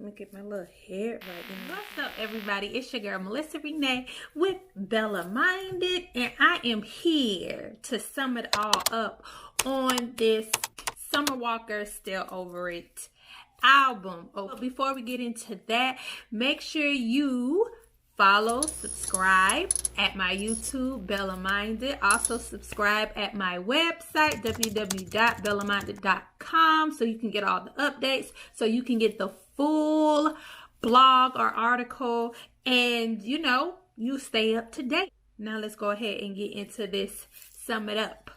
Let me get my little head right now. What's up, everybody? It's your girl, Melissa Renee with Bella Minded, and I am here to sum it all up on this Summer Walker Still Over It album. Oh, before we get into that, make sure you follow, subscribe at my YouTube, Bella Minded. Also subscribe at my website, www.bellaminded.com, so you can get all the updates, so you can get the full blog or article, and you stay up to date. Now let's go ahead and get into this sum it up.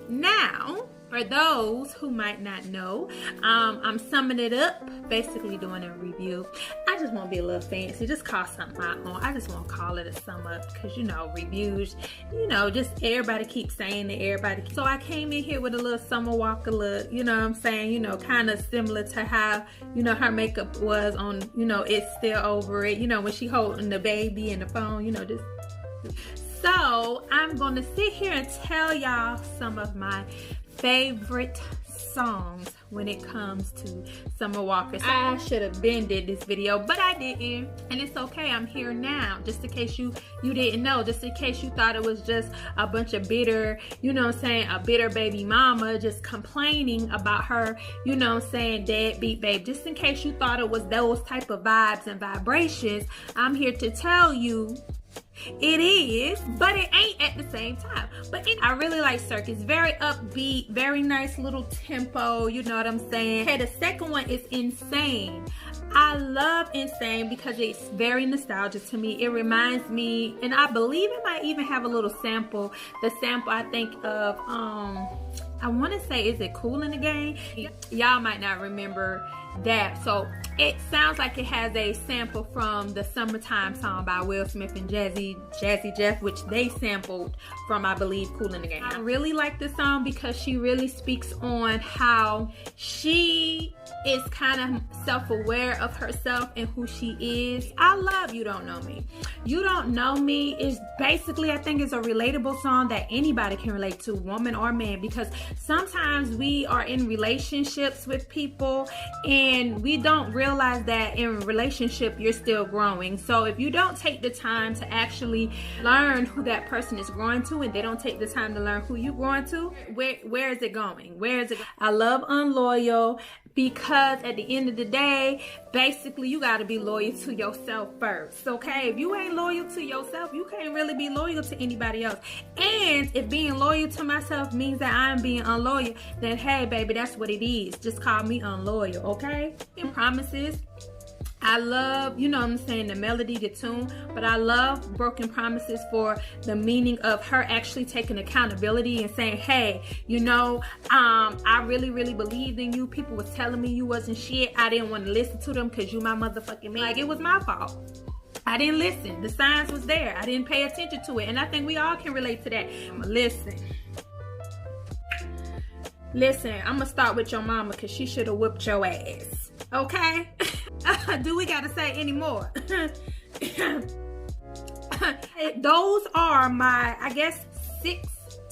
Now, for those who might not know, I'm summing it up, basically doing a review. I just want to be a little fancy, just call something my own. I just want to call it a sum up because, reviews, just everybody keeps saying it, So I came in here with a little Summer Walker look, kind of similar to how, her makeup was on, It's Still Over It, when she holding the baby and the phone, just. So I'm going to sit here and tell y'all some of my favorite songs when it comes to Summer Walker. So I should have did this video, but I didn't, and it's okay. I'm here now, just in case you didn't know, just in case you thought it was just a bunch of bitter, a bitter baby mama just complaining about her, deadbeat babe. Just in case you thought it was those type of vibes and vibrations, I'm here to tell you it is, but it ain't at the same time. But I really like Circus. Very upbeat, very nice little tempo, you know what I'm saying? Okay, the second one is Insane. I love Insane because it's very nostalgic to me. It reminds me, and I believe it might even have a little sample. The sample I think of, I want to say, is it Cool in the Game? Y'all might not remember that. So it sounds like it has a sample from the Summertime song by Will Smith and Jazzy Jeff, which they sampled from, I believe, Cool in the Game. I really like this song because she really speaks on how she is kind of self-aware of herself and who she is. I love You Don't Know Me. You Don't Know Me is basically, I think, is a relatable song that anybody can relate to, woman or man, because sometimes we are in relationships with people and we don't realize that in a relationship you're still growing. So if you don't take the time to actually learn who that person is growing to, and they don't take the time to learn who you're growing to, where is it going? Where is it? I love Unloyal because at the end of the day, basically you got to be loyal to yourself first, okay? If you ain't loyal to yourself, you can't really be loyal to anybody else. And if being loyal to myself means that I'm being unloyal, then hey baby, that's what it is. Just call me unloyal, okay? And Promises, I love, the melody, the tune, but I love Broken Promises for the meaning of her actually taking accountability and saying, hey, I really, really believed in you. People was telling me you wasn't shit. I didn't want to listen to them because you my motherfucking man. Like, it was my fault. I didn't listen. The signs was there. I didn't pay attention to it. And I think we all can relate to that. Listen, I'm going to start with your mama because she should have whipped your ass. Okay? Do we got to say any more? Those are my, I guess,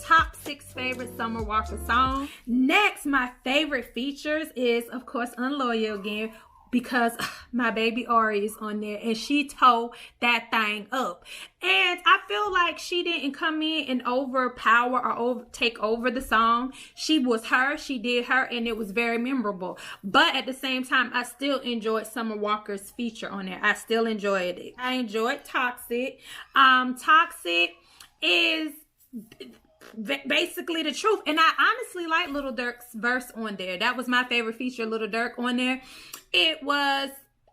top six favorite Summer Walker songs. Next, my favorite features is, of course, Unloyal again, because my baby Ari is on there and she tore that thing up. And I feel like she didn't come in and overpower or take over the song. She was her, she did her, and it was very memorable. But at the same time, I still enjoyed Summer Walker's feature on there. I still enjoyed it. I enjoyed Toxic. Toxic is basically the truth, and I honestly like Lil Durk's verse on there. That was my favorite feature, Lil Durk on there.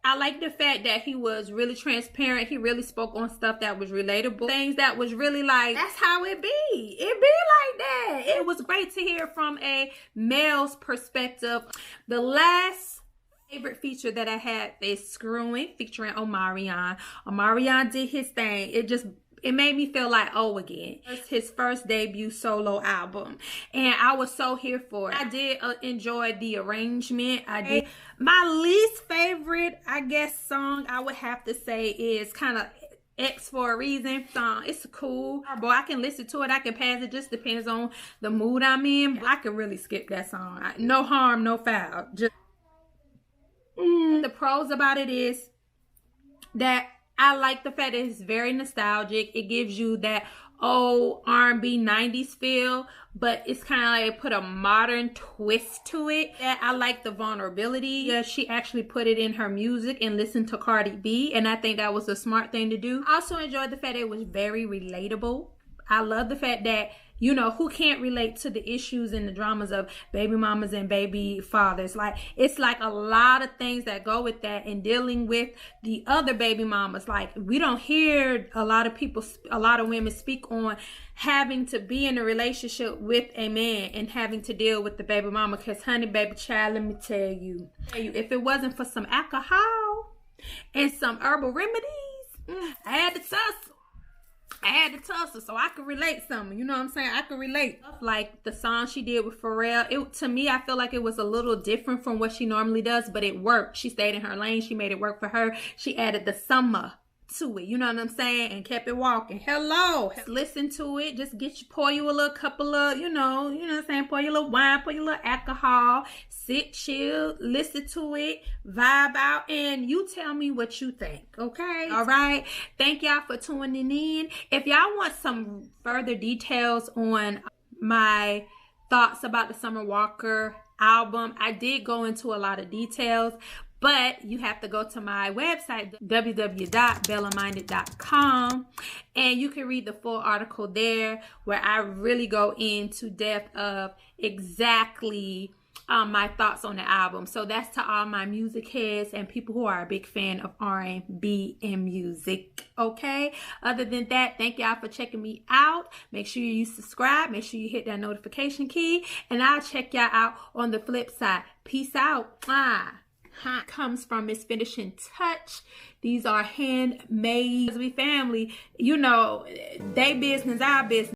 I like the fact that he was really transparent. He really spoke on stuff that was relatable, things that was really like, that's how it be. It be like that. It was great to hear from a male's perspective. The last favorite feature that I had is Screwing, featuring Omarion. Omarion did his thing. It made me feel like again. It's his first debut solo album, and I was so here for it. I did enjoy the arrangement. I did. My least favorite, I guess, song I would have to say is kind of X for a reason. It's cool. Boy, I can listen to it. I can pass it. Just depends on the mood I'm in. I can really skip that song. No harm, no foul. Just the pros about it is that I like the fact that it's very nostalgic. It gives you that old R&B 90s feel, but it's kind of like put a modern twist to it. I like the vulnerability. Yeah, she actually put it in her music and listened to Cardi B, and I think that was a smart thing to do. I also enjoyed the fact that it was very relatable. I love the fact that, you know, who can't relate to the issues and the dramas of baby mamas and baby fathers? Like, it's like a lot of things that go with that, and dealing with the other baby mamas. Like, we don't hear a lot of women speak on having to be in a relationship with a man and having to deal with the baby mama. Because, honey, baby child, let me tell you, if it wasn't for some alcohol and some herbal remedies, I had to tussle so I could relate something. You know what I'm saying? I could relate. Like the song she did with Pharrell, to me, I feel like it was a little different from what she normally does, but it worked. She stayed in her lane. She made it work for her. She added the summer to it, you know what I'm saying, and kept it walking. Hello, listen to it. Just pour you a little couple of, you know what I'm saying, pour your little wine, pour your little alcohol, sit, chill, listen to it, vibe out, and you tell me what you think. Okay, all right. Thank y'all for tuning in. If y'all want some further details on my thoughts about the Summer Walker album, I did go into a lot of details, but you have to go to my website, www.bellaminded.com, and you can read the full article there, where I really go into depth of exactly my thoughts on the album. So that's to all my music heads and people who are a big fan of R&B and music. Okay, other than that, thank y'all for checking me out. Make sure you subscribe, make sure you hit that notification key, and I'll check y'all out on the flip side. Peace out. Comes from Miss Finishing Touch. These are handmade. We family, you know, they business, our business.